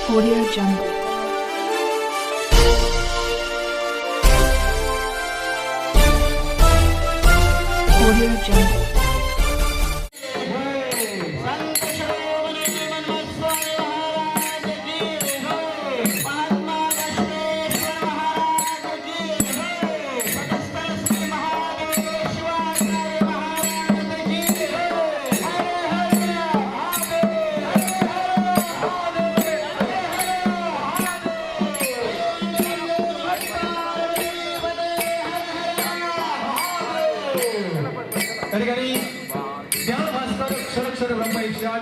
Audio Jungle. Audio Jungle.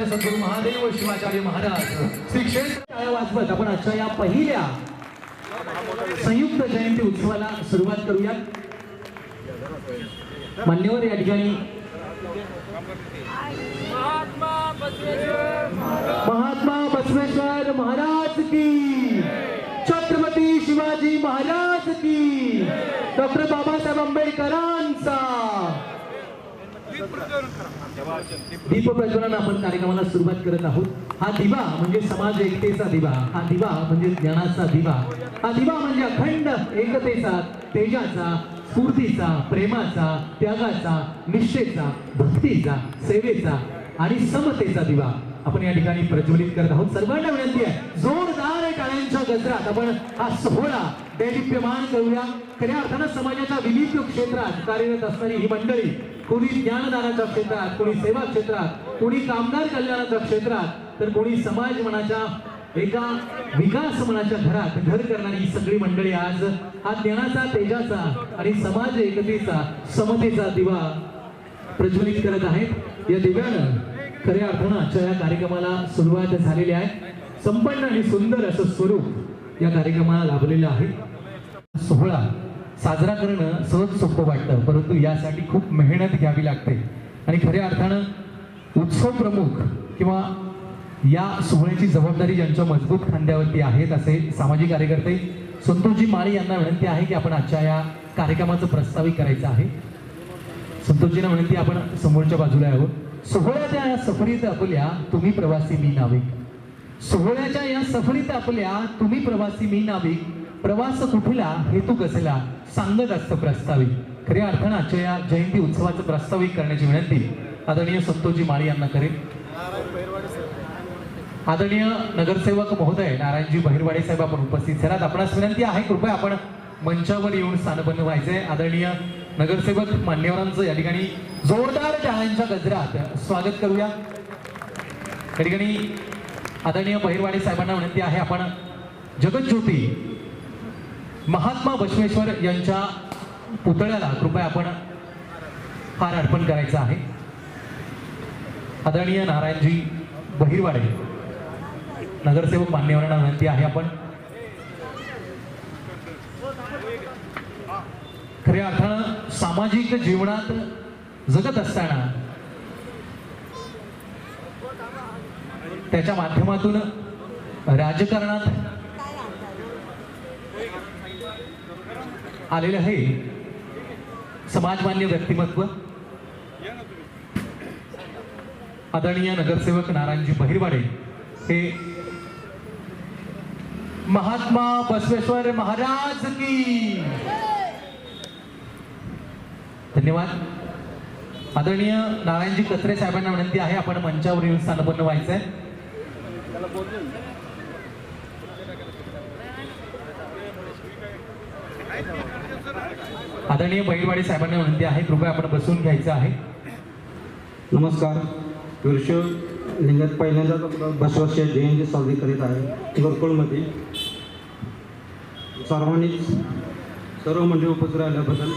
सद्गुरू महादेव शिवाचार्य महाराज श्री क्षेत्र वाजवत आपण आजच्या या पहिल्या संयुक्त जयंती उत्सवाला सुरुवात करूया। मान्यवर या ठिकाणी महात्मा बसवेश्वर महाराज की, छत्रपती शिवाजी महाराज की, डॉक्टर बाबासाहेब आंबेडकरांचा दीप प्रज्वलन आपण कार्यक्रमाला सुरुवात करत आहोत। हा दिवा म्हणजे समाज एकतेचा दिवा, हा दिवा म्हणजे ज्ञानाचा दिवा, हा दिवा म्हणजे अखंड एकतेचा, तेजाचा, स्फूर्तीचा, प्रेमाचा, त्यागाचा, निष्ठेचा, भक्तीचा, सेवेचा आणि समतेचा दिवा आपण या ठिकाणी प्रज्वलित करत आहोत। सर्वांना विनंती आहे, जोरदार टाळ्यांच्या गजरात आपण हा सोहळा दैदिप्यमान करूया। खऱ्या अर्थानं समाजाच्या विविध क्षेत्रात कार्यरत असणारी ही मंडळी, कोणी ज्ञानदानाच्या क्षेत्रात, कोणी सेवा क्षेत्रात, कोणी कामगार कल्याणाच्या क्षेत्रात, तर कोणी समाज मनाच्या एका विकास मनाच्या घरात घर करणारी ही सगळी मंडळी आज हा ज्ञानाचा, तेजाचा आणि समाज एकतेचा, समतेचा दिवा प्रज्वलित करत आहेत। या दिव्यानं खऱ्या अर्थानं आजच्या या कार्यक्रमाला सुरुवात झालेली आहे। संपन्न आणि सुंदर असं स्वरूप या कार्यक्रमाला लाभलेलं आहे। सोहळा साजरा करणं सहज सोपं वाटतं, परंतु यासाठी खूप मेहनत घ्यावी लागते आणि खऱ्या अर्थानं उत्सव प्रमुख किंवा या सोहळ्याची जबाबदारी ज्यांच्या मजबूत खांद्यावरती आहेत असे सामाजिक कार्यकर्ते संतोषजी माळी यांना विनंती आहे की आपण आजच्या या कार्यक्रमाचं प्रस्तावित करायचं आहे। संतोषजींना विनंती, आपण समोरच्या बाजूला यावं। सोहळ्याच्या या सफरीत आपल्या तुम्ही प्रवासी मी नाविक, सोहळ्याच्या या सफरीत आपल्या तुम्ही प्रवासी मी नाविक, प्रवास कुठला हेतू कसला सांगत असतं प्रस्तावित। खऱ्या अर्थानं आजच्या या जयंती उत्सवाचं प्रस्तावित करण्याची विनंती आदरणीय संतोषजी माळी यांना करेल। आदरणीय नगरसेवक महोदय नारायणजी बहिरवाडे साहेब आपण उपस्थित झालात, आपणास विनंती आहे कृपया आपण मंचावर येऊन स्थानपन्न व्हायचंय। आदरणीय नगरसेवक मान्यवरांचं या ठिकाणी जोरदार टाळ्यांच्या गजरात स्वागत करूया। या ठिकाणी आदरणीय बहिरवाडे साहेबांना विनंती आहे, आपण जगज्योती महात्मा बसवेश्वर यांच्या पुतळ्याला कृपया आपण हार अर्पण करायचा आहे। आदरणीय नारायणजी बहिरवाडे नगरसेवक मान्यवरांना विनंती आहे, आपण खऱ्या अर्थानं सामाजिक जीवनात जगत असताना त्याच्या माध्यमातून राजकारणात आलेले आहे समाजमान्य व्यक्तिमत्व आदरणीय नगरसेवक नारायणजी बहिरवाडे हे महात्मा बसवेश्वर महाराज की। धन्यवाद। आदरणीय नारायणजी कचरे साहेबांना विनंती आहे, आपण मंचावर येऊन स्थानपन्न व्हायचंय। आदरणीय बहिरवाडे साहेबांना विनंती आहे, कृपया आपण बसून घ्यायचं आहे। नमस्कार। विश्व लिंगात पहिल्यांदा बसवर्षीय जयंती साजरी करीत आहे गुरुकुळमध्ये। सर्वांनीच सर्व मंडळी उपस्थित राहिल्याबद्दल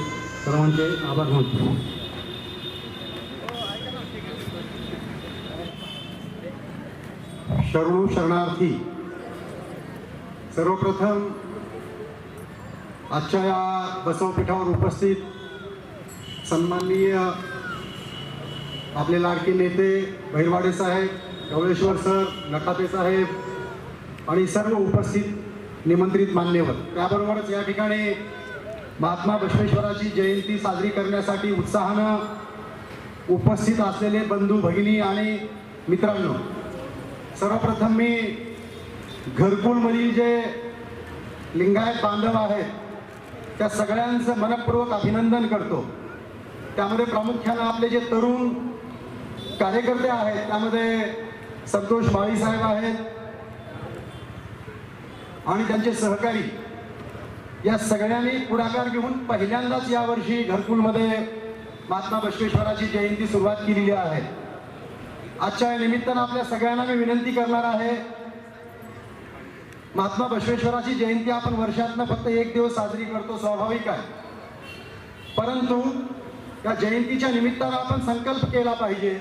सर्वांचे आभार मानतो। शरणू शरणार्थी, सर्वप्रथम आजच्या या बसवपीठावर उपस्थित सन्माननीय आपले लाडके नेते बहिरवाडे साहेब, ढवळेश्वर सर, नखाते साहेब आणि सर्व उपस्थित निमंत्रित मान्यवर, त्याबरोबरच या ठिकाणी महात्मा बसवेश्वराची जयंती साजरी करण्यासाठी उत्साहानं उपस्थित असलेले बंधू भगिनी आणि मित्रांनो, सर्वप्रथम मी घरकुलमधील जे लिंगायत बांधव आहेत त्या सगळ्यांचं मनपूर्वक अभिनंदन करतो. त्यामध्ये प्रामुख्यानं आपले जे तरुण कार्यकर्ते आहेत त्यामध्ये संतोष माळीसाहेब आहेत आणि त्यांचे सहकारी, या सगळ्यांनी पुढाकार घेऊन पहिल्यांदाच यावर्षी घरकुलमध्ये महात्मा बसवेश्वराची जयंती सुरुवात केलेली आहे. आजच्या या निमित्तानं आपल्या सगळ्यांना मी विनंती करणार आहे, महात्मा बसवेश्वराची जयंती आपण वर्षातनं फक्त एक दिवस साजरी करतो, स्वाभाविक आहे. परंतु या जयंतीच्या निमित्तानं आपण संकल्प केला पाहिजे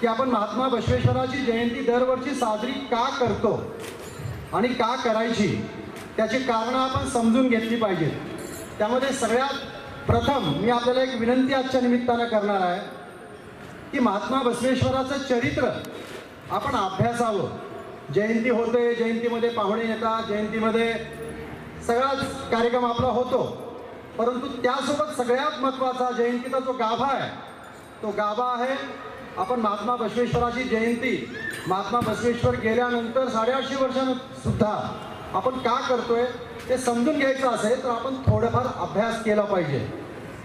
की आपण महात्मा बसवेश्वराची जयंती दरवर्षी साजरी का करतो आणि का करायची, त्याची कारणं आपण समजून घेतली पाहिजेत. त्यामध्ये सगळ्यात प्रथम मी आपल्याला एक विनंती आजच्या निमित्तानं करणार आहे की महात्मा बसवेश्वराचं चरित्र आपण अभ्यासावं. जयंती होते, जयंतीमध्ये पाहुणे येतात, जयंतीमध्ये सगळाच कार्यक्रम आपला होतो, परंतु त्यासोबत सगळ्यात महत्त्वाचा जयंतीचा जो गाभा आहे तो गाभा आहे आपण महात्मा बसवेश्वराची जयंती महात्मा बसवेश्वर गेल्यानंतर 850 वर्षांनं सुद्धा आपण का करतोय ते समजून घ्यायचं असेल तर आपण थोडंफार अभ्यास केला पाहिजे.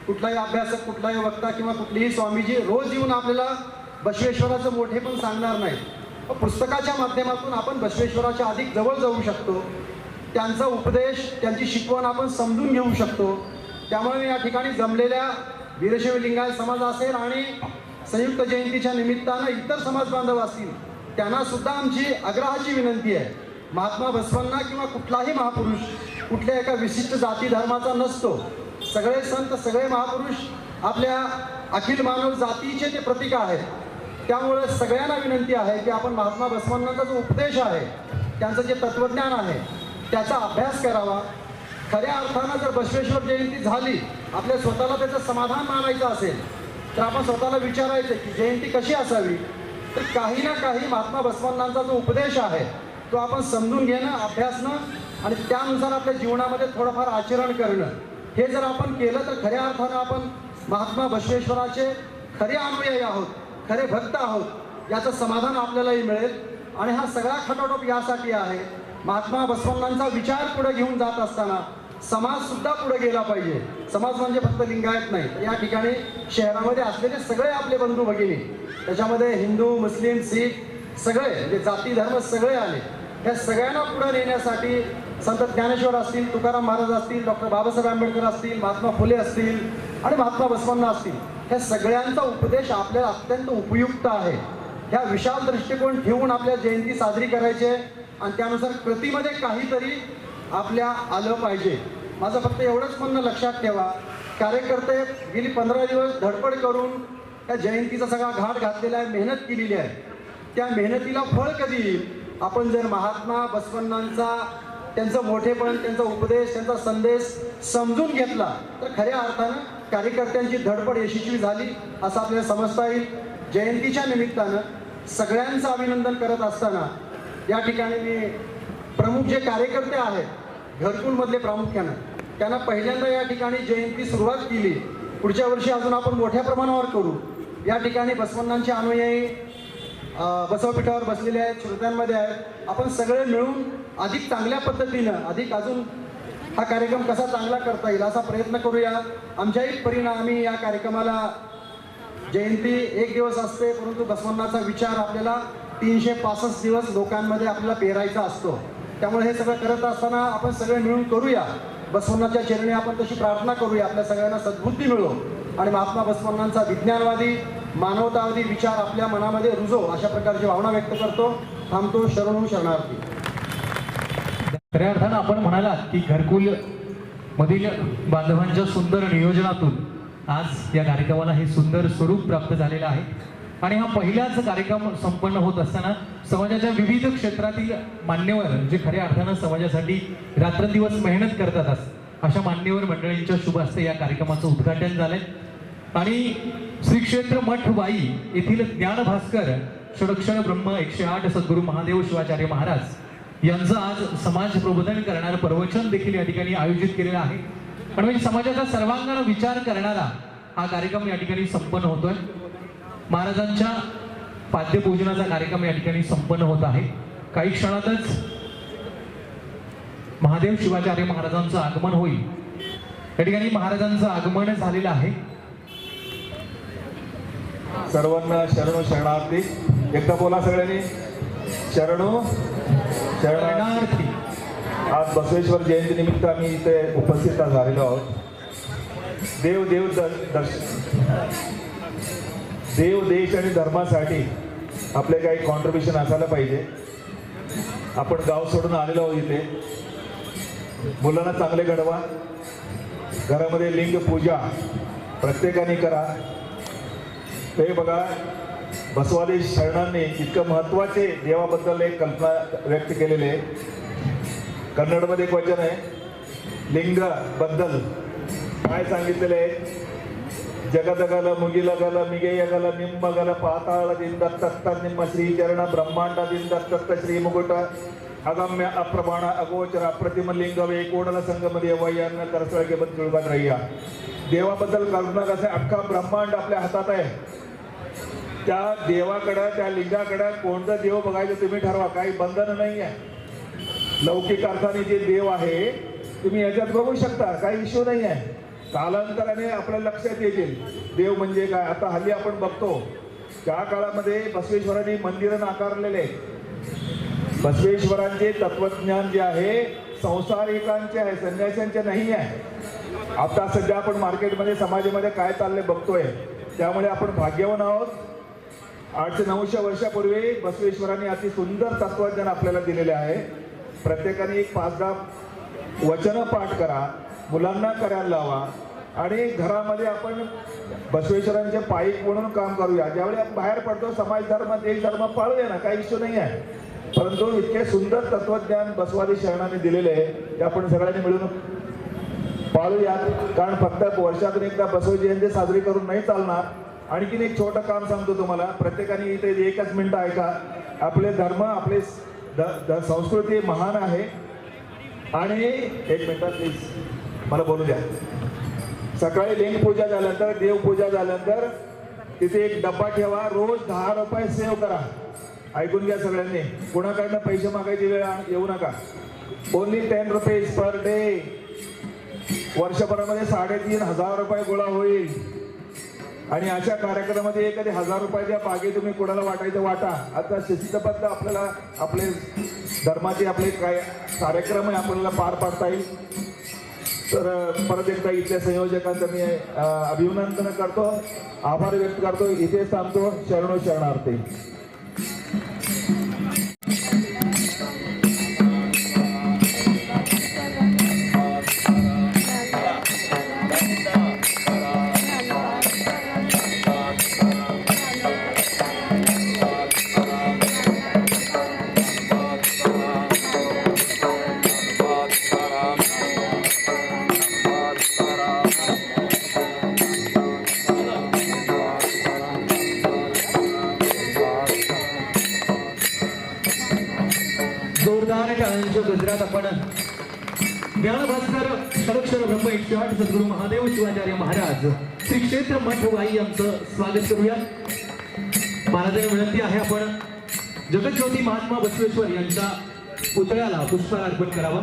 कुठलाही अभ्यासक, कुठलाही वक्ता किंवा कुठलीही स्वामीजी रोज येऊन आपल्याला बसवेश्वराचं मोठे पण सांगणार नाही. पुस्तकाच्या माध्यमातून आपण बसवेश्वराच्या अधिक जवळ जाऊ शकतो, त्यांचा उपदेश, त्यांची शिकवण आपण समजून घेऊ शकतो. त्यामुळे या ठिकाणी जमलेल्या वीरशैव लिंगायत समाज असेल आणि संयुक्त जयंतीच्या निमित्तानं इतर समाज बांधव असतील त्यांना सुद्धा आमची आग्रहाची विनंती आहे, महात्मा बसवांना किंवा कुठलाही महापुरुष कुठल्या एका विशिष्ट जाती धर्माचा नसतो. सगळे संत, सगळे महापुरुष आपल्या अखिल मानव जातीचे ते प्रतीक आहेत. त्यामुळे सगळ्यांना विनंती आहे की आपण महात्मा बसवांचा जो उपदेश आहे, त्यांचं जे तत्त्वज्ञान आहे त्याचा अभ्यास करावा. खऱ्या अर्थानं जर बसवेश्वर जयंती झाली, आपल्या स्वतःला त्याचं समाधान मानायचं असेल तर आपण स्वतःला विचारायचं की जयंती कशी असावी. तर काही ना काही महात्मा बसवांचा जो उपदेश आहे तो आपण समजून घेणं, अभ्यासणं आणि त्यानुसार आपल्या जीवनामध्ये थोडंफार आचरण करणं, हे जर आपण केलं तर खऱ्या अर्थानं आपण महात्मा बसवेश्वराचे खरे अनुयायी आहोत, खरे भक्त आहोत, याचं समाधान आपल्यालाही मिळेल. आणि हा सगळा खटाटोप यासाठी आहे, महात्मा बसवांचा विचार पुढे घेऊन जात असताना समाज सुद्धा पुढे गेला पाहिजे. समाज म्हणजे फक्त लिंगायत नाही, या ठिकाणी शहरामध्ये असलेले सगळे आपले बंधू भगिनी, त्याच्यामध्ये हिंदू, मुस्लिम, शीख सगळे म्हणजे जाती धर्म सगळे आले. या सगळ्यांना पुढे नेण्यासाठी संत ज्ञानेश्वर असतील, तुकाराम महाराज असतील, डॉक्टर बाबासाहेब आंबेडकर असतील, महात्मा फुले असतील आणि महात्मा बसवांना असतील, ह्या सगळ्यांचा उपदेश आपल्याला अत्यंत उपयुक्त आहे. ह्या विशाल दृष्टिकोन ठेवून आपल्या जयंती साजरी करायची आणि त्यानुसार कृतीमध्ये काहीतरी आपल्या आलं पाहिजे. माझं फक्त एवढंच म्हणणं लक्षात ठेवा, कार्यकर्ते गेली 15 दिवस धडपड करून त्या जयंतीचा सगळा घाट घातलेला आहे, मेहनत केलेली आहे. त्या मेहनतीला फळ कधी येईल, आपण जर महात्मा बसवांचा त्यांचं मोठेपण, त्यांचा उपदेश, त्यांचा संदेश समजून घेतला तर खऱ्या अर्थानं कार्यकर्त्यांची धडपड यशस्वी झाली असं आपल्याला समजता येईल. जयंतीच्या निमित्तानं सगळ्यांचं अभिनंदन करत असताना या ठिकाणी मी प्रमुख जे कार्यकर्ते आहेत घरकुलमधले प्रामुख्यानं त्यांना पहिल्यांदा या ठिकाणी जयंती सुरुवात केली. पुढच्या वर्षी अजून आपण मोठ्या प्रमाणावर करू. या ठिकाणी बसवण्णांचे अनुयायी बसवपीठावर बसलेले आहेत, श्रोत्यांमध्ये आहेत. आपण सगळे मिळून अधिक चांगल्या पद्धतीनं अधिक अजून हा कार्यक्रम कसा चांगला करता येईल असा प्रयत्न करूया. आमच्याही परिणामी या कार्यक्रमाला जयंती एक दिवस असते, परंतु बसवण्णाचा विचार आपल्याला 365 दिवस लोकांमध्ये आपल्याला पेरायचा असतो. त्यामुळे हे सगळं करत असताना आपण सगळे मिळून करूया. बसवण्णाच्या चरणी आपण तशी प्रार्थना करूया, आपल्या सगळ्यांना सद्बुद्धी मिळो आणि महात्मा बसवण्णांचा विज्ञानवादी, मानवतावादी विचार आपल्या मनामध्ये रुजो, अशा प्रकारची भावना व्यक्त करतो. थांबतो. शरणू शरणार्थी. खऱ्या अर्थानं आपण म्हणालात की घरकुल मधील बांधवांच्या सुंदर नियोजनातून आज या कार्यक्रमाला हे सुंदर स्वरूप प्राप्त झालेलं आहे. आणि हा पहिलाच कार्यक्रम संपन्न होत असताना समाजाच्या विविध क्षेत्रातील मान्यवर जे खऱ्या अर्थानं समाजासाठी रात्रंदिवस मेहनत करतात अशा मान्यवर मंडळींच्या शुभ हस्ते या कार्यक्रमाचं उद्घाटन झालंय. आणि श्री क्षेत्र मठवाई येथील ज्ञानभास्कर षडक्षर ब्रह्म 108 सद्गुरू महादेव शिवाचार्य महाराज यांचं आज समाज प्रबोधन करणारं प्रवचन देखील या ठिकाणी आयोजित केलेलं आहे. आणि म्हणजे समाजाचा सर्वांगीण विचार करणारा हा कार्यक्रम या ठिकाणी संपन्न होतोय. महाराजांच्या पाद्यपूजनाचा कार्यक्रम या ठिकाणी संपन्न होत आहे. काही क्षणातच महादेव शिवाचार्य महाराजांचं आगमन होईल. या ठिकाणी महाराजांचं आगमन झालेलं आहे. सर्वांना शरणो शरणार्थी. एकदा बोला सगळ्यांनी, शरणो शरणार्थी. आज बसवेश्वर जयंती निमित्त आम्ही इथे उपस्थित झालेलो आहोत. देव देश आणि धर्मासाठी आपले काही कॉन्ट्रीब्युशन असायला पाहिजे. आपण गाव सोडून आलेलो आहोत इथे. मुलांना चांगले घडवा. घरामध्ये लिंग पूजा प्रत्येकाने करा. हे बघा, बसवादी शरणांनी इतकं महत्त्वाचे देवाबद्दल एक कल्पना व्यक्त केलेली आहे. कन्नडमध्ये एक वचन आहे, लिंग बद्दल काय सांगितलेलं आहे. जगदगल मुगिलगल मिगेयगल निम्मगल पाताळದಿಂದತ್ತ ನಿಮ್ಮ ಶ್ರೀಚರಣ ಬ್ರಹ್ಮಾಂಡದಿಂದತ್ತ ಶ್ರೀಮುಕುಟ ಅಗಮ್ಯ ಅಪ್ರಮಾಣ ಅಗೋಚರ ಅಪ್ರತಿಮಲಿಂಗವೇ ಕೂಡಲ संगमदेवय्यांना करसळगे बंद जुळबात रह्या. देवाबद्दल कल्पना कसं, अख्खा ब्रह्मांड आपल्या हातात आहे. त्या देवाकडं, त्या लिंगाकडं कोणतं देव बघायचं तुम्ही ठरवा. काही बंधन नाही आहे. लौकिक अर्थाने जे देव आहे तुम्ही याच्यात बघू शकता, काही इश्यू नाही आहे. कालांतराने आपल्या लक्षात येतील देव म्हणजे काय. आता हल्ली आपण बघतो त्या काळामध्ये बसवेश्वरांनी मंदिरं नाकारलेले. बसवेश्वरांचे तत्वज्ञान जे आहे संसारिकांचे आहे, संन्याशांचे नाही आहे. आता सध्या आपण मार्केटमध्ये समाजामध्ये काय चाललंय बघतोय. त्यामुळे आपण भाग्यवान आहोत. 800-900 वर्षापूर्वी बसवेश्वरांनी अति सुंदर तत्वज्ञान आपल्याला दिलेले आहे. प्रत्येकाने एक 5-10 वचनं पाठ करा, मुलांना करायला लावा आणि घरामध्ये आपण बसवेश्वरांचे पाईक म्हणून काम करूया. ज्यावेळी आपण बाहेर पडतो समाज धर्म देश धर्म पाळूया ना, काही इश्यू नाही आहे. परंतु इतके सुंदर तत्वज्ञान बसवादी शरणांनी दिलेले आहे ते आपण सगळ्यांनी मिळून पाळूयात. कारण फक्त वर्षातून एकदा बसव जयंती साजरी करून नाही चालणार. आणखीन एक छोटं काम सांगतो तुम्हाला. प्रत्येकाने इथे 1 मिनिट ऐका. आपले धर्म, आपले संस्कृती महान आहे. आणि 1 मिनिट प्लीज मला बोलू द्या. सकाळी लिंग पूजा झाल्यानंतर, देवपूजा झाल्यानंतर तिथे एक डब्बा ठेवा. रोज 10 रुपये सेव्ह करा. ऐकून घ्या सगळ्यांनी. कोणाकडनं पैसे मागायची वेळ येऊ नका. Only 10 rupees per day. वर्षभरामध्ये 3,500 रुपये गोळा होईल. आणि अशा कार्यक्रमामध्ये एखादी 1000 रुपयाच्या बागे तुम्ही कोणाला वाटायचं वाटा. आता शिस्तबद्ध आपल्याला आपले धर्माचे आपले काय कार्यक्रम आहे आपल्याला पार पाडता येईल. तर परत एकदा इथल्या संयोजकांचं मी अभिनंदन करतो, आभार व्यक्त करतो. इथेच थांबतो. शरणो शरणार्थी. जोरदार टाळ्यांच्या गजरात आपण ज्ञानभास्कर षडक्षर ब्रह्म 108 सद्गुरू महादेव शिवाचार्य महाराज श्री क्षेत्र मठवाई यांचं स्वागत करूया. महाराजांना विनंती आहे आपण जगज्योती महात्मा बसवेश्वर यांच्या पुतळ्याला पुष्पहार अर्पण करावा.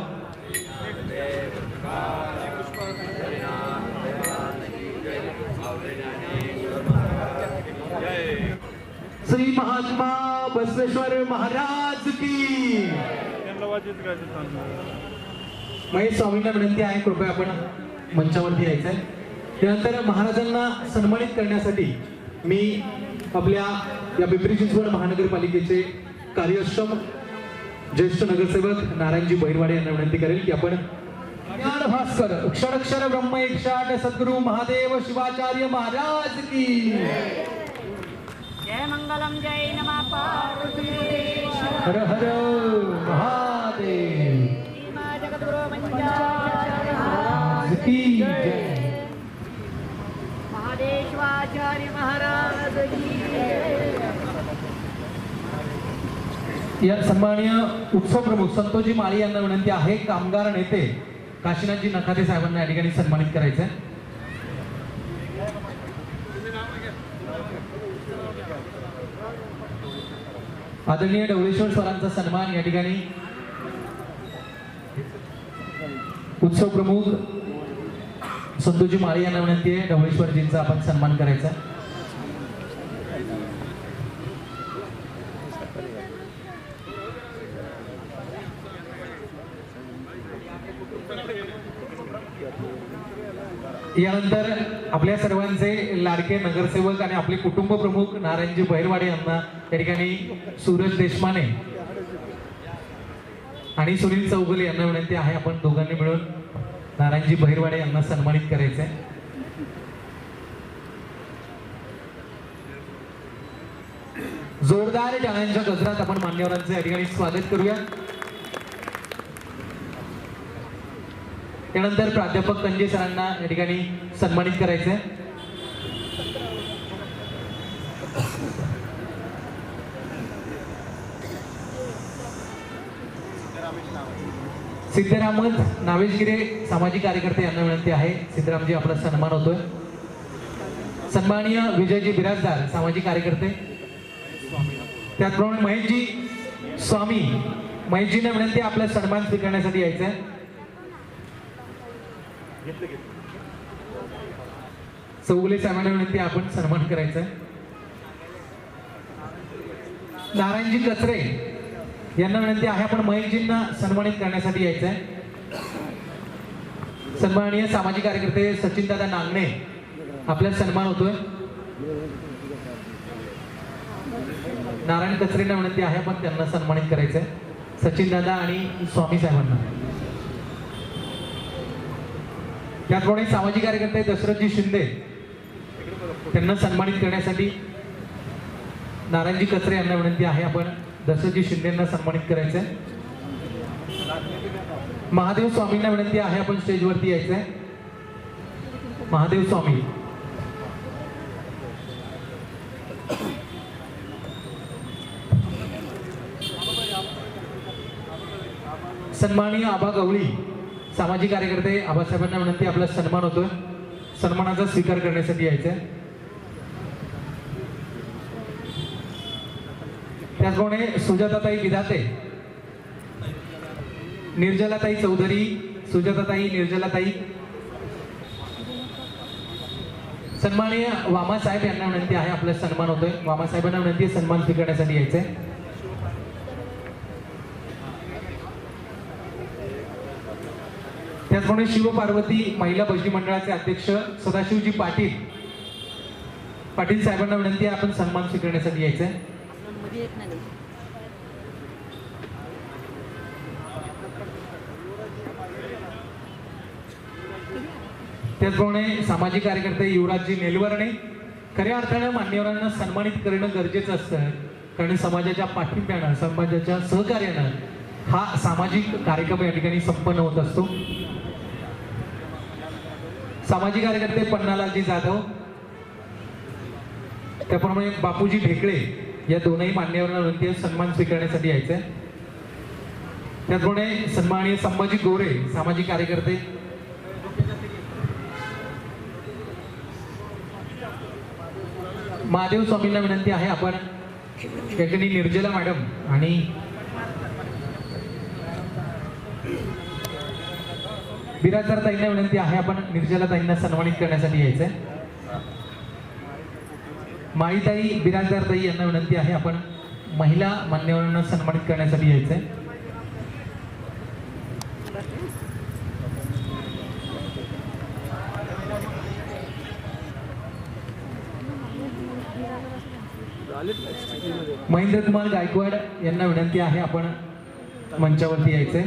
श्री महात्मा बसवेश्वर महाराज की. महेश स्वामींना विनंती आहे कृपया आपण मंचावरती यायचंय. त्यानंतर महाराजांना सन्मानित करण्यासाठी मी आपल्या या पिंपरी चिंचवड महानगरपालिकेचे कार्यक्षम ज्येष्ठ नगरसेवक नारायणजी बहिरवाडे यांना विनंती करेल की आपण ज्ञानभास्कर षडक्षर ब्रह्म 108 सद्गुरू महादेव शिवाचार्य महाराज की. जय मंगलम जय नमः पार्वतीश्वर हर हर महादेव. जगद्गुरु मंगलाचार्य महाराज की जय. महादेवाचार्य महाराज की जय. या सन्माननीय उत्सव प्रमुख संतोषजी माळी यांना विनंती आहे कामगार नेते काशीनाथजी नखाते साहेबांना या ठिकाणी सन्मानित करायचं आहे. आदरणीय ढवळेश्वर सरांचा सन्मान या ठिकाणी उत्सव प्रमुख संतोषजी माळी यांना विनंती आहे ढवळेश्वरजींचा आपण सन्मान करायचा. यानंतर आपल्या सर्वांचे लाडके नगरसेवक आणि आपले कुटुंब प्रमुख नारायणजी बहिरवाडे यांना त्या ठिकाणी सूरज देशमाने आणि सुनील चौगुले यांना विनंती आहे आपण दोघांनी मिळून नारायणजी बहिरवाडे यांना सन्मानित करायचे. जोरदार टाळ्यांच्या गजरात आपण मान्यवरांचे या ठिकाणी स्वागत करूया. त्यानंतर प्राध्यापक कंजे सरांना या ठिकाणी सन्मानित करायचे. सिद्धरामत नावेशगिरे सामाजिक कार्यकर्ते यांना विनंती आहे. सिद्धरामजी आपला सन्मान होतोय. सन्माननीय विजयजी बिराजदार सामाजिक कार्यकर्ते. त्याचप्रमाणे महेशजी स्वामी महेशजींना विनंती आपला सन्मान स्वीकारण्यासाठी यायचं आहे. चौगुले साहेबांना विनंती आपण सन्मान करायचा आहे. नारायणजी कचरे यांना विनंती आहे आपण महेशजींना सन्मानित करण्यासाठी यायचं आहे. सन्माननीय सामाजिक कार्यकर्ते सचिनदादा नांगणे आपला सन्मान होतोय. नारायण कचरेंना विनंती आहे आपण त्यांना सन्मानित करायचं आहे. सचिनदादा आणि स्वामी साहेबांना. त्याचप्रमाणे सामाजिक कार्यकर्ते दशरथजी शिंदे त्यांना सन्मानित करण्यासाठी नारायणजी कचरे यांना विनंती आहे आपण दशरथजी शिंदेंना सन्मानित करायचंय. महादेव स्वामींना विनंती आहे आपण स्टेजवरती यायचंय. महादेव स्वामी. सन्माननीय आबा गवळी सामाजिक कार्यकर्ते आबासाहेबांना विनंती आपला सन्मान होतोय. सन्मानाचा स्वीकार करण्यासाठी यायचंय. त्याचप्रमाणे सुजाताताई विधाते निर्जलाताई चौधरी सुजाताताई निर्जलाताई. सन्माननीय वामासाहेब यांना विनंती आहे आपला सन्मान होतोय. वामासाहेबांना विनंती सन्मान स्वीकारण्यासाठी यायचंय. त्याचप्रमाणे शिवपार्वती महिला भजनी मंडळाचे अध्यक्ष सदाशिवजी पाटील पाटील साहेबांना विनंती आहे आपण सन्मान स्वीकारण्यासाठी यायचंय. त्याचप्रमाणे सामाजिक कार्यकर्ते युवराजजी नेलवरणे. खऱ्या अर्थानं मान्यवरांना सन्मानित करणं गरजेचं असतं कारण समाजाच्या पाठिंब्यानं समाजाच्या सहकार्यानं हा सामाजिक कार्यक्रम या ठिकाणी संपन्न होत असतो. सामाजिक कार्यकर्ते पन्नालालजी जाधव त्याप्रमाणे बापूजी ढेकळे या दोनही मान्यवरांना विनंती सन्मान स्वीकारण्यासाठी यायचंय. त्याचप्रमाणे सन्माननीय संभाजी गोरे सामाजिक कार्यकर्ते. महादेव स्वामींना विनंती आहे आपण या ठिकाणी निर्जला मॅडम आणि बिराजदार ताईंना विनंती आहे आपण निर्जला ताईंना सन्मानित करण्यासाठी यायचंय. माळीताई बिराजदार ताई यांना विनंती आहे आपण महिला मान्यवरांना सन्मानित करण्यासाठी यायचंय. महेंद्र कुमार गायकवाड यांना विनंती आहे आपण मंचावरती यायचंय.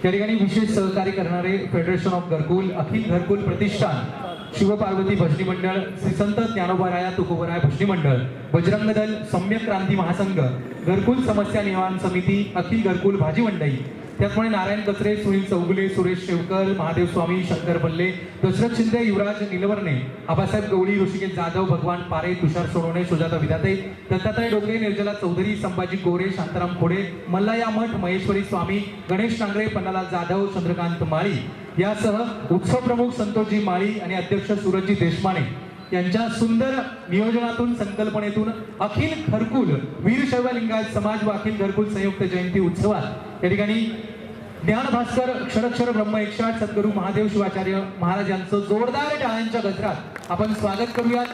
त्या ठिकाणी विशेष सहकार्य करणारे फेडरेशन ऑफ घरकुल अखिल घरकुल प्रतिष्ठान शिवपार्वती भजनी मंडळ श्री संत ज्ञानोबाराया तुकोबराय भजनी मंडळ बजरंग दल सम्यक क्रांती महासंघ घरकुल समस्या निवारण समिती अखिल घरकुल भाजी मंडई. त्याचप्रमाणे नारायण कचरे सुनील चौगुले सुरेश शेवकर महादेव स्वामी शंकर बल्ले दशरथ शिंदे युवराज निलवरणे आबासाहेब गवळी ऋषिकेश जाधव भगवान पारे तुषार सोनवणे सुजाता विधाते दत्तात्रय डोंगरे निर्जला चौधरी संभाजी गोरे शांताराम खोडे मल्लाया मठ महेश्वरी स्वामी गणेश नांगरे पन्नालाल जाधव चंद्रकांत माळी यासह उत्सव प्रमुख संतोषजी माळी आणि अध्यक्ष सूरजजी देशमाने यांच्या सुंदर नियोजनातून संकल्पनेतून अखिल घरकुल वीरशैव लिंगायत समाज व अखिल घरकुल संयुक्त जयंती उत्सवात या ठिकाणी ज्ञान भास्कर क्षरक्षर ब्रह्म 108 सद्गुरू महादेव शिवाचार्य महाराज यांचं जोरदार टाळ्यांच्या गजरात आपण स्वागत करूयात.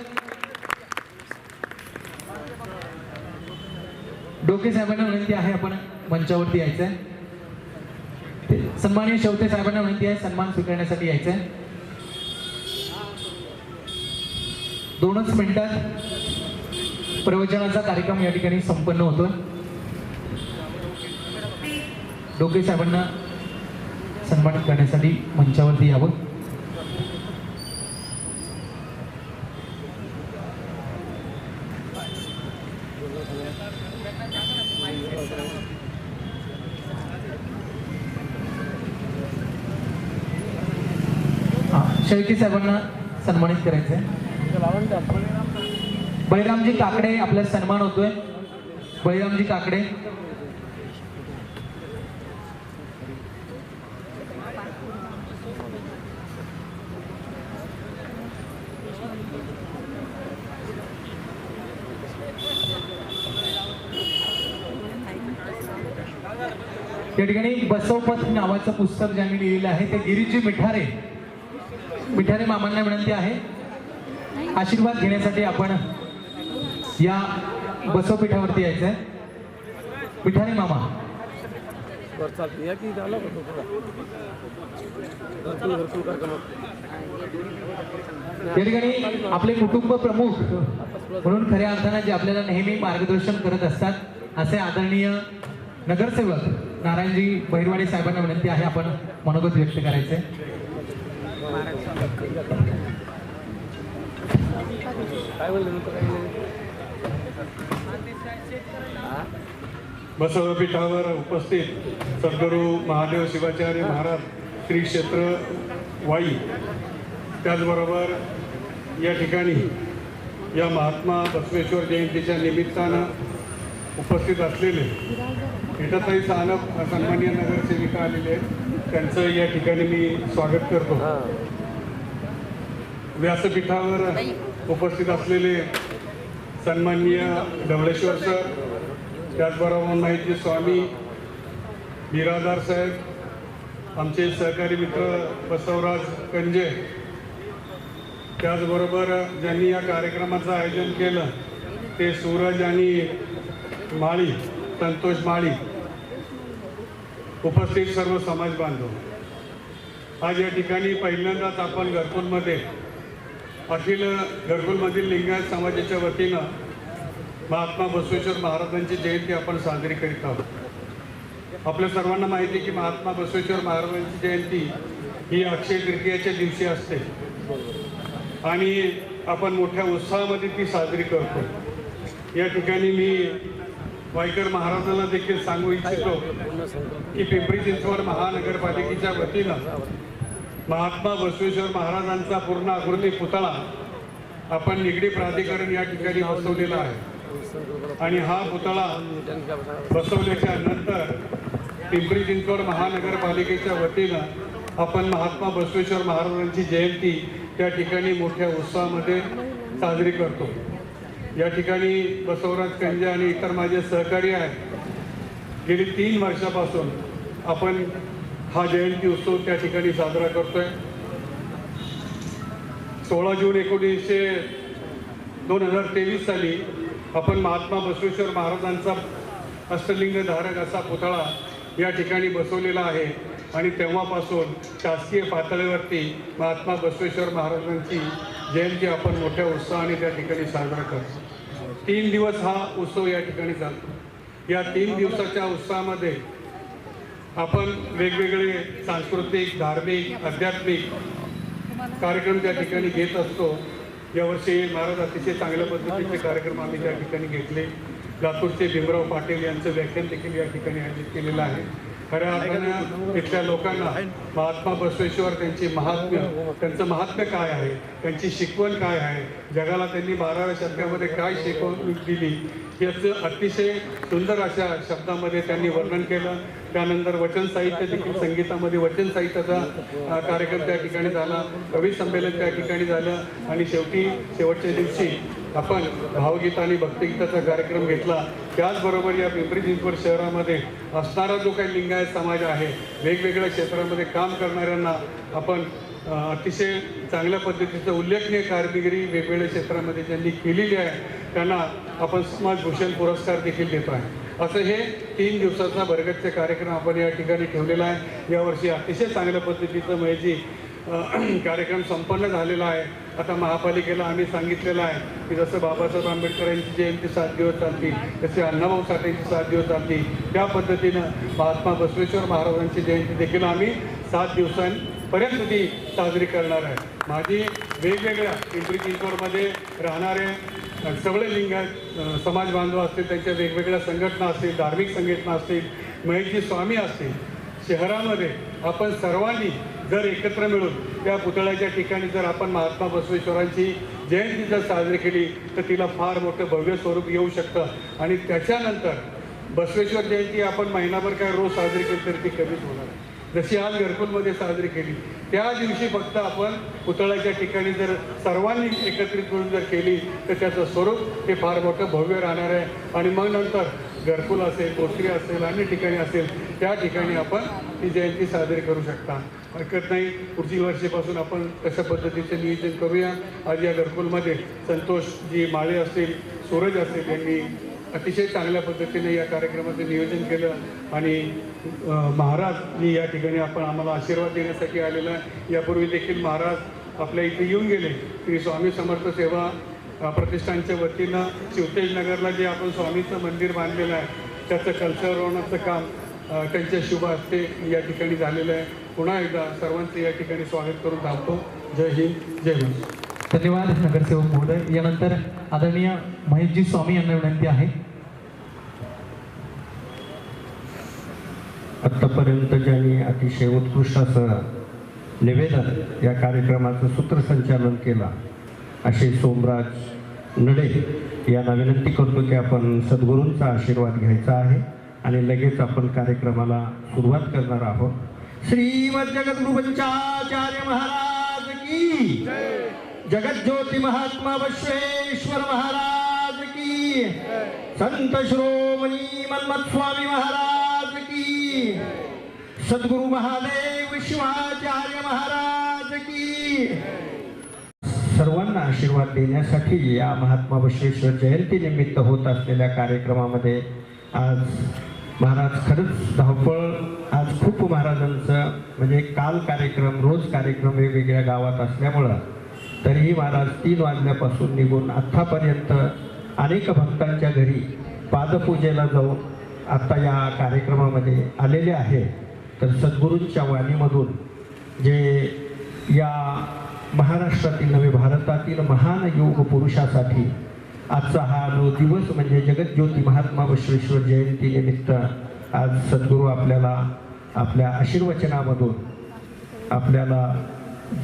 डोके साहेबांना विनंती आहे आपण मंचावरती यायचंय. सन्माननीय शेवते साहेबांना विनंती आहे सन्मान स्वीकारण्यासाठी यायचंय. 2च मिनिटात प्रवचनाचा कार्यक्रम या ठिकाणी संपन्न होतोय. डोके साहेबांना सन्मानित करण्यासाठी मंचावरती यावं. शेळके साहेबांना सन्मानित करायचंय. बळीरामजी काकडे आपला सन्मान होतोय. बळीरामजी काकडे या ठिकाणी बसवपथ नावाचं पुस्तक ज्यांनी लिहिलेलं आहे ते गिरीजी मिठारे मामांना विनंती आहे आशीर्वाद घेण्यासाठी आपण या बसवपीठावरती यायचंय. मिठारे मामा या ठिकाणी आपले कुटुंब प्रमुख म्हणून खऱ्या अर्थानं जे आपल्याला नेहमी मार्गदर्शन करत असतात असे आदरणीय नगरसेवक नारायणजी बहिरवाडे साहेबांना विनंती आहे आपण मनोगत व्यक्त करायचे. बसवपीठावर उपस्थित सद्गुरू महादेव शिवाचार्य महाराज श्री क्षेत्र वाई, त्याचबरोबर या ठिकाणी या महात्मा बसवेश्वर जयंतीच्या निमित्तानं उपस्थित असलेले विठाताई सानप सन्माननीय नगरसेविका आलेले आहेत, त्यांचं या ठिकाणी मी स्वागत करतो. व्यासपीठावर उपस्थित असलेले सन्माननीय ढवळेश्वर सर, त्याचबरोबर माहिती स्वामी बिरादार साहेब, आमचे सहकारी मित्र बसवराज कंजे, त्याचबरोबर ज्यांनी या कार्यक्रमाचं आयोजन केलं ते सूरज आणि माळी, संतोष माळी, उपस्थित सर्व समाज बांधव. आज या ठिकाणी पहिल्यांदाच आपण घरकुलमध्ये अखिल घरकुलमधील लिंगायत समाजाच्या वतीनं महात्मा बसवेश्वर महाराजांची जयंती आपण साजरी करीत आहोत. आपल्या सर्वांना माहिती आहे की महात्मा बसवेश्वर महाराजांची जयंती ही अक्षय तृतीयेच्या दिवशी असते आणि आपण मोठ्या उत्साहामध्ये ती साजरी करतो. या ठिकाणी मी वाईकर महाराजांना देखील सांगू इच्छितो की पिंपरी चिंचवड महानगरपालिकेच्या वतीनं महात्मा बसवेश्वर महाराजांचा पूर्ण आकृती पुतळा आपण निगडी प्राधिकरण या ठिकाणी बसवलेला आहे आणि हा पुतळा बसवल्याच्या नंतर पिंपरी चिंचवड महानगरपालिकेच्या वतीनं आपण महात्मा बसवेश्वर महाराजांची जयंती त्या ठिकाणी मोठ्या उत्साहामध्ये साजरी करतो. या ठिकाणी बसवराज कंजे आणि इतर माझे सहकारी आहेत. गेली 3 वर्षापासून आपण हा जयंती उत्सव त्या ठिकाणी साजरा करतोय. 16 जून 2023 साली आपण महात्मा बसवेश्वर महाराजांचा अष्टलिंग धारक असा पुतळा या ठिकाणी बसवलेला आहे आणि तेव्हापासून शासकीय पातळीवरती महात्मा बसवेश्वर महाराजांची जयंती आपण मोठ्या उत्साहाने त्या ठिकाणी साजरा करतो. 3 दिवस हा उत्सव या ठिकाणी चालतो. या 3 दिवसाच्या उत्सवामध्ये आपण वेगवेगळे सांस्कृतिक, धार्मिक, आध्यात्मिक कार्यक्रम त्या ठिकाणी घेत असतो. यावर्षी महाराज अतिशय चांगल्या पद्धतीचे कार्यक्रम आम्ही त्या ठिकाणी घेतले. लातूरचे भीमराव पाटील यांचं व्याख्यान देखील या ठिकाणी आयोजित केलेलं आहे. खऱ्या अर्थानं तिथल्या लोकांना महात्मा बसवेश्वर त्यांची त्यांचं महात्म्य काय आहे, त्यांची शिकवण काय आहे, जगाला त्यांनी 12व्या शतकामध्ये काय शिकवण दिली याचं अतिशय सुंदर अशा शब्दामध्ये त्यांनी वर्णन केलं. त्यानंतर वचन साहित्य देखील, संगीतामध्ये वचन साहित्याचा कार्यक्रम त्या ठिकाणी झाला, कवी संमेलन त्या ठिकाणी झालं आणि शेवटच्या दिवशी आपण भावगीत आणि भक्तिगीताचा कार्यक्रम घेतला. त्याचबरोबर या पिंपरी चिंचवड शहरामध्ये असणारा जो काही लिंगायत समाज आहे, वेगवेगळ्या क्षेत्रामध्ये काम करणाऱ्यांना आपण अतिशय चांगल्या पद्धतीचं उल्लेखनीय कामगिरी वेगवेगळ्या क्षेत्रामध्ये ज्यांनी केलेली आहे त्यांना आपण समाजभूषण पुरस्कार देखील देतो आहे. असं हे 3 दिवसाचा बरगतचे कार्यक्रम आपण या ठिकाणी ठेवलेला आहे. यावर्षी अतिशय चांगल्या पद्धतीचं म्हणजे कार्यक्रम संपन्न झालेला आहे. आता महापालिकेला आम्ही सांगितलेलं आहे की जसं बाबासाहेब आंबेडकरांची जयंती 7 दिवस चालती, तसे अण्णाभाऊ साठेंची 7 दिवस चालती, त्या पद्धतीनं महात्मा बसवेश्वर महाराजांची जयंती देखील आम्ही 7 दिवसांपर्यंत ती साजरी करणार आहे. माझी वेगवेगळ्या पिंपरी चिंचवडमध्ये राहणारे सगळे लिंगायत समाज बांधव असतील, त्यांच्या वेगवेगळ्या संघटना असतील, धार्मिक संघटना असतील, महेशजी स्वामी असतील, शहरामध्ये आपण सर्वांनी जर एकत्र मिळून त्या पुतळ्याच्या ठिकाणी जर आपण महात्मा बसवेश्वरांची जयंती जर साजरी केली तर तिला फार मोठं भव्य स्वरूप येऊ शकतं. आणि त्याच्यानंतर बसवेश्वर जयंती आपण महिनाभर काय रोज साजरी केली तरी ती कमीच होणार आहे. जशी आज घरकुलमध्ये साजरी केली त्या दिवशी फक्त आपण पुतळ्याच्या ठिकाणी जर सर्वांनी एकत्रित मिळून जर केली तर त्याचं स्वरूप हे फार मोठं भव्य राहणार आहे. आणि मग नंतर घरकुल असेल, कोथरी असेल, अन्य ठिकाणी असेल त्या ठिकाणी आपण ती जयंती साजरी करू शकता. हरकत नाही. पुढच्या वर्षीपासून आपण तशा पद्धतीचं नियोजन करूया. आज या घरकुलमध्ये संतोषजी माळे असतील, सूरज असेल यांनी अतिशय चांगल्या पद्धतीने या कार्यक्रमाचं नियोजन केलं आणि महाराज या ठिकाणी आपण आम्हाला आशीर्वाद देण्यासाठी आलेला आहे. यापूर्वी देखील महाराज आपल्या इथे येऊन गेले. श्री स्वामी समर्थ सेवा प्रतिष्ठानच्या वतीनं शिवतेज नगरला जे आपण स्वामीचं मंदिर बांधलेलं आहे त्याचं कल्चरवरणाचं काम त्यांच्या शुभ हस्ते या ठिकाणी झालेलं आहे. पुन्हा एकदा सर्वांचं या ठिकाणी स्वागत करून थांबतो. जय हिंद, जय महाराष्ट्र. धन्यवाद नगरसेवक महोदय. यानंतर आदरणीय महेशजी स्वामी यांना विनंती आहे. आत्तापर्यंत ज्यांनी अतिशय उत्कृष्ट असं निवेदन या कार्यक्रमाचं सूत्रसंचालन केलं असे सोमराज नडे यांना विनंती करतो की आपण सद्गुरूंचा आशीर्वाद घ्यायचा आहे आणि लगेच आपण कार्यक्रमाला सुरुवात करणार आहोत. श्रीमद जगद्गुरु पंचाचार्य महाराज की, जगत ज्योती महात्मा बसवेश्वर महाराज की, संत श्रोमणी मन्मथ स्वामी महाराज की, सद्गुरु महादेव शिवाचार्य महाराज की. सर्वांना आशीर्वाद देण्यासाठी या महात्मा बसवेश्वर जयंती निमित्त होत असलेल्या कार्यक्रमामध्ये आज महाराज खरंच धावपळ, आज खूप महाराजांचं म्हणजे काल कार्यक्रम, रोज कार्यक्रम वेगवेगळ्या गावात असल्यामुळं तरीही महाराज 3 वाजल्यापासून निघून आत्तापर्यंत अनेक भक्तांच्या घरी पादपूजेला जाऊन आत्ता या कार्यक्रमामध्ये आलेले आहे. तर सद्गुरूंच्या वाणीमधून जे या महाराष्ट्रातील नव्हे भारतातील महान योग पुरुषासाठी आजचा हा जो दिवस म्हणजे जगज्योती महात्मा बसवेश्वर जयंती निमित्त आज सद्गुरू आपल्याला आपल्या आशीर्वचनामधून आपल्याला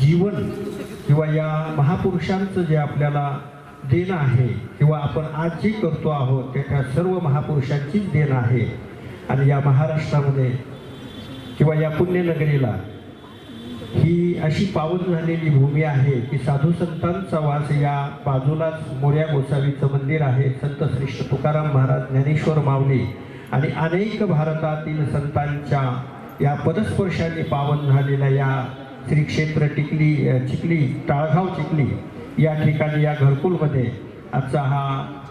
जीवन किंवा या महापुरुषांचं जे आपल्याला देणं आहे किंवा आपण आज जे करतो आहोत त्या सर्व महापुरुषांचीच देणं आहे. आणि या महाराष्ट्रामध्ये किंवा या पुण्यनगरीला ही अशी पावन झालेली भूमी आहे की साधू संतांचा वास, या बाजूलाच मोर्या गोसावीचं मंदिर आहे, संत श्रेष्ठ तुकाराम महाराज, ज्ञानेश्वर माऊली आणि अनेक भारतातील संतांच्या या पदस्पर्शाने पावन झालेल्या या श्री क्षेत्र चिखली टाळगाव चिखली या ठिकाणी या घरकुलमध्ये आजचा हा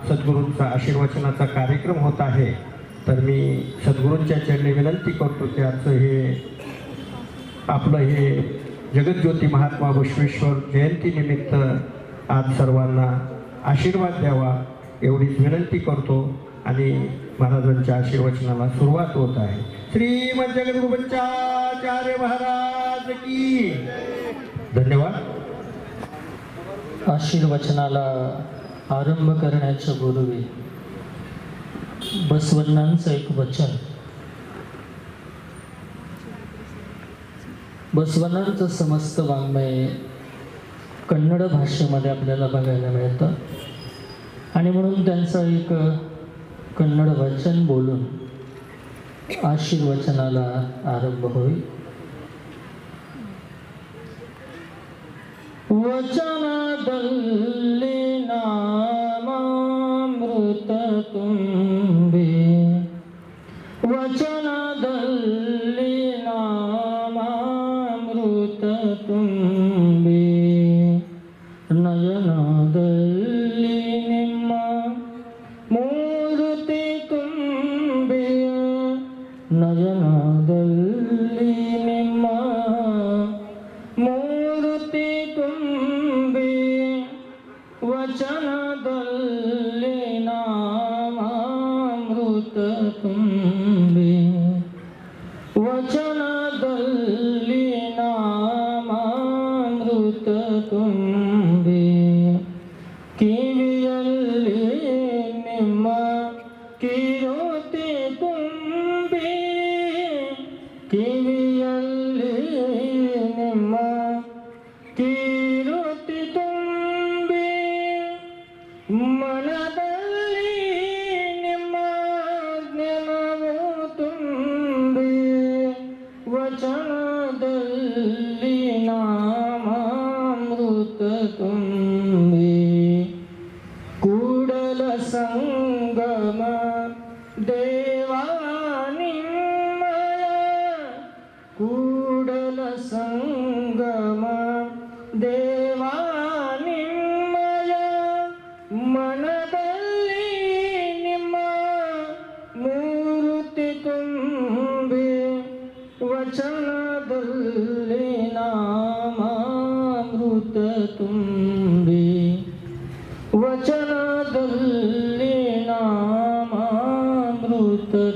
सद्गुरूंचा आशीर्वचनाचा कार्यक्रम होत आहे. तर मी सद्गुरूंच्या चरणी विनंती करतो की आजचं हे आपलं हे जगज्योती महात्मा बसवेश्वर जयंती निमित्त आज सर्वांना आशीर्वाद द्यावा एवढीच विनंती करतो आणि महाराजांच्या आशीर्वचनाला सुरुवात होत आहे. श्रीमद जगद्गुरु पंचाचार्य महाराज की. धन्यवाद. आशीर्वचनाला आरंभ करण्याच्या पूर्वी बसवण्णांचं एक वचन बसवण्णांचं समस्त वाङ्मय कन्नड भाषेमध्ये आपल्याला बघायला मिळतं आणि म्हणून त्यांचं एक कन्नड वचन बोलून आशीर्वचनाला आरंभ होईल. वचनदल्ली नामामृत तुम्बे वचनदल्ली नामामृत ತುಂಬಿ ನಯನದಲ್ಲಿ ನಿಮ್ಮ ಮೂರ್ತಿ ತುಂಬಿ ನಯನದಲ್ಲಿ ನಿಮ್ಮ ಮೂರ್ತಿ ತುಂಬಿ ವಚನದಲ್ಲಿ ನಾಮಾಮೃತ ತುಂಬಿ ವಚನದಲ್ಲಿ ನಾಮಾಮೃತ ತುಂಬಿ ಕಿವಿಯಲ್ಲಿ ನಿಮ್ಮ ಕಿರುತಿ ತುಂಬಿ ಕಿವಿಯಲ್ಲಿ ನಿಮ್ಮ ಕಿರುತಿ ತುಂಬಿ ಮನದಲ್ಲಿ ನಿಮ್ಮ ಜ್ಞಾನವು ತುಂಬಿ ವಚನದಲ್ಲಿ ನಾಮಾಮೃತ ತುಂಬಿ ಕೂಡಲ ಸಂಗಮ ದೇವಾ ನಿಮ್ಮಯ ಕೂಡಲ ಸಂಗಮ ದೇವಾ ನಿಮ್ಮಯ ಮನದಲ್ಲಿ ನಿಮ್ಮ ಮೂರ್ತಿ ತುಂಬಿ ವಚನದಲ್ಲಿ ನಾಮಾಮೃತ ತುಂಬಿ ವಚನದಲ್ಲಿ ನಾಮಾಮೃತ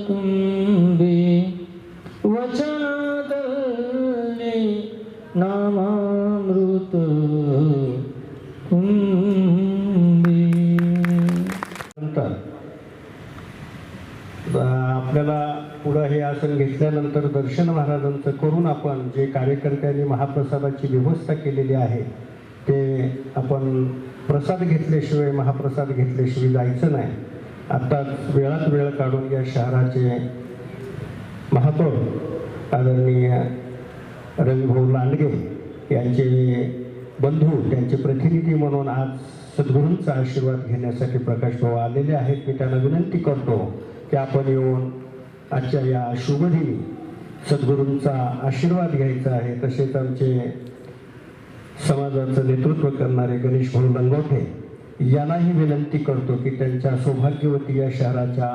ತುಂಬಿ ವಚನದಲ್ಲಿ ನಾಮಾಮೃತ ತುಂಬಿ. नंतर आपल्याला पुढं हे आसन घेतल्यानंतर दर्शन महाराजांचं करून आपण जे कार्यकर्त्यांनी महाप्रसादाची व्यवस्था केलेली आहे ते आपण प्रसाद घेतल्याशिवाय महाप्रसाद घेतल्याशिवाय जायचं नाही. आत्ताच वेळात वेळ काढून या शहराचे महापौर आदरणीय रविभाऊ लांडगे यांचे बंधू त्यांचे प्रतिनिधी म्हणून आज सद्गुरूंचा आशीर्वाद घेण्यासाठी प्रकाश भाऊ आलेले आहेत. मी त्यांना विनंती करतो की आपण येऊन आजच्या या शुभदिनी सद्गुरूंचा आशीर्वाद घ्यायचा आहे. तसेच आमचे समाजाचं नेतृत्व करणारे गणेश भाऊ लंगोटे यांनाही विनंती करतो की त्यांच्या सौभाग्यवती या शहराच्या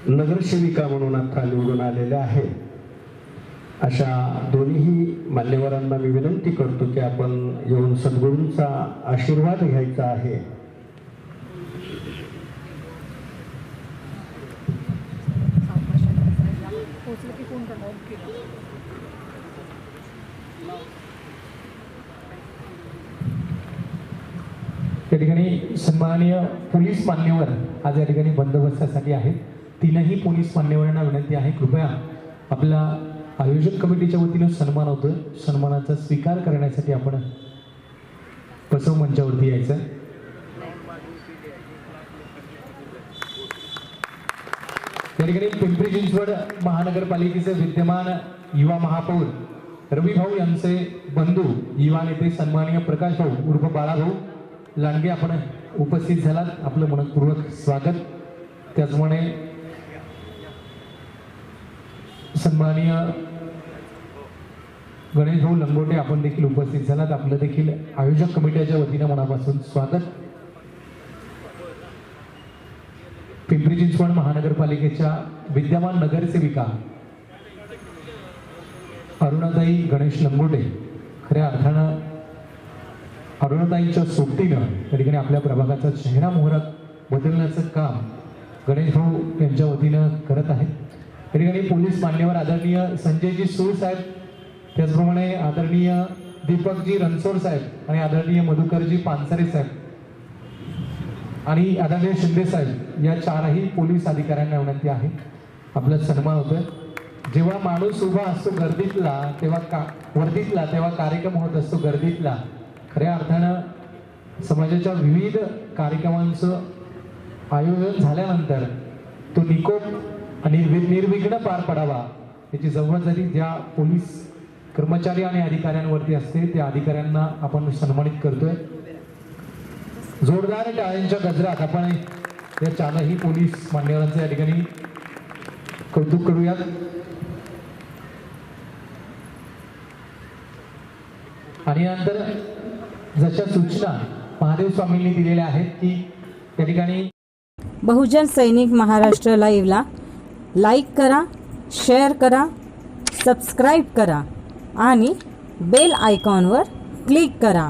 नगरसेविका म्हणून आता निवडून आलेल्या आहेत. अशा दोन्ही मान्यवरांना मी विनंती करतो की आपण येऊन सद्गुरूंचा आशीर्वाद घ्यायचा आहे. त्या ठिकाणी सन्माननीय पोलीस मान्यवर आज या ठिकाणी बंदोबस्तासाठी आहेत. तीनही पोलीस मान्यवरांना विनंती आहे कृपया आपल्या आयोजक कमिटीच्या वतीनं सन्मान होतं, सन्मानाचा स्वीकार करण्यासाठी आपण बसव मंचावरती यायचं. या ठिकाणी पिंपरी चिंचवड महानगरपालिकेचे विद्यमान युवा महापौर रविभाऊ यांचे बंधू युवा नेते सन्माननीय प्रकाश भाऊ उर्फ बाळाभाऊ लांडगे आपण उपस्थित झालात. आपलं मनपूर्वक स्वागत. त्याचप्रमाणे सन्माननीय गणेश भाऊ लंगोटे आपण देखील उपस्थित झालात. आपलं देखील आयोजक कमिटीच्या वतीनं मनापासून स्वागत. पिंपरी चिंचवड महानगरपालिकेच्या विद्यमान नगरसेविका अरुणाताई गणेश लंगोटे खऱ्या अर्थानं अरुणाताईंच्या सोबतीनं त्या ठिकाणी आपल्या प्रभागाचा चेहरा मोहरा बदलण्याचं काम गणेश भाऊ यांच्या वतीनं करत आहेत. त्या ठिकाणी पोलीस मान्यवर आदरणीय संजयजी सूळ साहेब, त्याचप्रमाणे आदरणीय दीपकजी रणसोड साहेब आणि आदरणीय मधुकरजी पानसरे साहेब आणि आदरणीय शिंदे साहेब या चारही पोलीस अधिकाऱ्यांना विनंती आहे आपला सन्मान होतोय. जेव्हा माणूस उभा असतो गर्दीतला तेव्हा वर्दीतला तेव्हा कार्यक्रम होत असतो गर्दीतला. खऱ्या अर्थानं समाजाच्या विविध कार्यक्रमांचं आयोजन झाल्यानंतर तो निकोप आणि निर्विघ्न पार पडावा याची जबाबदारी ज्या पोलीस कर्मचारी आणि अधिकाऱ्यांवरती असते त्या अधिकाऱ्यांना आपण सन्मानित करतोय. जोरदार टाळ्यांच्या गजरात आपण या चारही पोलीस मान्यवरांचं या ठिकाणी कौतुक करूयात. आणि नंतर जशा सूचना महादेव स्वामींनी दिलेल्या आहेत की त्या ठिकाणी बहुजन सैनिक महाराष्ट्र लाईव्हला लाईक करा, शेअर करा, सबस्क्राईब करा आणि बेल आयकॉनवर क्लिक करा.